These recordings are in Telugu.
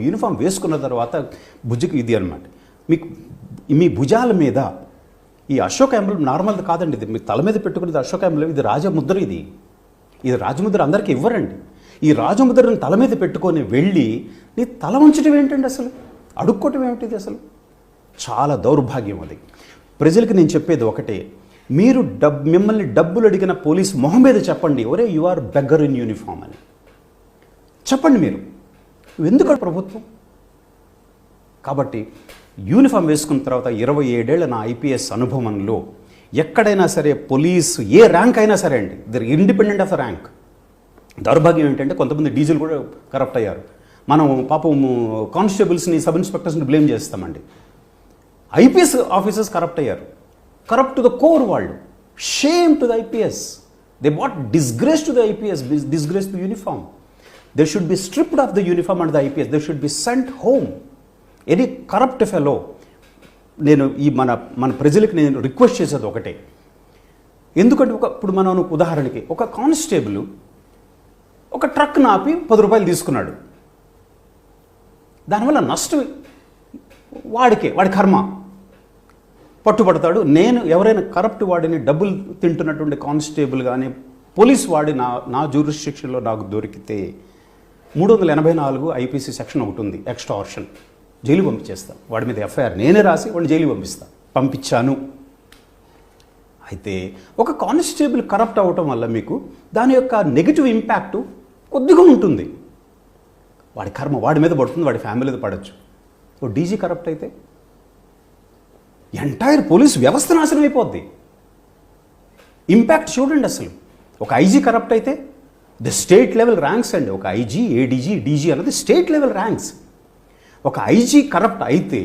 యూనిఫామ్ వేసుకున్న తర్వాత భుజకి ఇది అనమాట, మీకు మీ భుజాల మీద ఈ అశోక ఎంబ్లెమ్ నార్మల్ది కాదండి, ఇది మీ తల మీద పెట్టుకునేది అశోక ఎంబ్లెమ్, ఇది రాజముద్ర. ఇది రాజముద్ర అందరికీ ఇవ్వరండి. ఈ రాజముద్రను తల మీద పెట్టుకొని వెళ్ళి నీ తల వంచడం ఏంటండి, అసలు అడుక్కోవటం ఏమిటిది, అసలు చాలా దౌర్భాగ్యం అది. ప్రజలకు నేను చెప్పేది ఒకటే, మీరు మిమ్మల్ని డబ్బులు అడిగిన పోలీస్ మొహం మీద చెప్పండి, ఒరే you are beggar in uniform అని చెప్పండి. మీరు ఎందుకు ప్రభుత్వం? కాబట్టి యూనిఫామ్ వేసుకున్న తర్వాత 27 ఏళ్ల నా ఐపీఎస్ అనుభవంలో ఎక్కడైనా సరే పోలీసు ఏ ర్యాంక్ అయినా సరే అండి, దర్ ఇండిపెండెంట్ ఆఫ్ ర్యాంక్. దౌర్భాగ్యం ఏంటంటే కొంతమంది డీజిల్ కూడా కరప్ట్ అయ్యారు. మనం పాపం కానిస్టేబుల్స్ని, సబ్ ఇన్స్పెక్టర్స్ని బ్లేమ్ చేస్తామండి. ఐపీఎస్ ఆఫీసర్స్ కరప్ట్ అయ్యారు, కరప్ట్ టు ద కోర్. వాళ్ళు shame to the IPS, they what disgrace to the IPS, disgrace to uniform. They should be stripped off the uniform and the IPS, they should be sent home. Any corrupt fellow. నేను ఈ మన ప్రజలకు నేను రిక్వెస్ట్ చేసేది ఒకటే, ఎందుకంటే ఇప్పుడు మనం ఉదాహరణకి ఒక కానిస్టేబుల్ ఒక ట్రక్ నాపి 10 రూపాయలు తీసుకున్నాడు, దానివల్ల నష్టం వాడి కర్మ, పట్టుబడతాడు. నేను ఎవరైనా కరప్ట్ వాడిని, డబ్బులు తింటున్నటువంటి కానిస్టేబుల్ కానీ పోలీస్ వాడి నా జ్యూరిస్డిక్షన్లో నాకు దొరికితే 384 ఐపీసీ సెక్షన్ ఒకటి ఉంది, ఎక్స్టార్షన్, జైలు పంపించేస్తాను. వాడి మీద ఎఫ్ఐఆర్ నేనే రాసి వాడిని జైలు పంపించాను. అయితే ఒక కానిస్టేబుల్ కరప్ట్ అవ్వటం వల్ల మీకు దాని యొక్క నెగిటివ్ ఇంపాక్ట్ కొద్దిగా ఉంటుంది. వాడి కర్మ వాడి మీద పడుతుంది, వాడి ఫ్యామిలీ మీద పడవచ్చు. ఓ డీజీ కరప్ట్ అయితే ఎంటైర్ పోలీస్ వ్యవస్థ నాశనం అయిపోద్ది. ఇంపాక్ట్ చూడండి అసలు. ఒక ఐజీ కరప్ట్ అయితే ది స్టేట్ లెవెల్ ర్యాంక్స్ అండి. ఒక ఐజీ, ఏడీజీ, డీజీ అన్నది స్టేట్ లెవెల్ ర్యాంక్స్. ఒక ఐజీ కరప్ట్ అయితే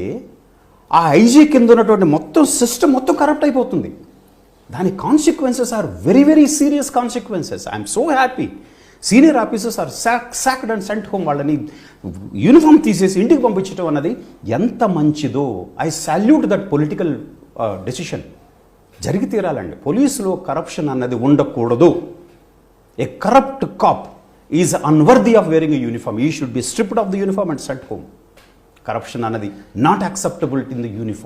ఆ ఐజీ కింద ఉన్నటువంటి మొత్తం సిస్టమ్ మొత్తం కరప్ట్ అయిపోతుంది. దాని consequences are very very serious consequences. I'm so happy senior officers are sacked and sent home. వాళ్ళని యూనిఫామ్ తీసేసి ఇంటికి పంపించడం అన్నది ఎంత మంచిదో. I salute that political decision. జరిగి తీరాలండి. పోలీసులో కరప్షన్ అన్నది ఉండకూడదు. A corrupt cop is unworthy of wearing a uniform. He should be stripped off the uniform and sent home. Corruption అన్నది not acceptable in the uniform.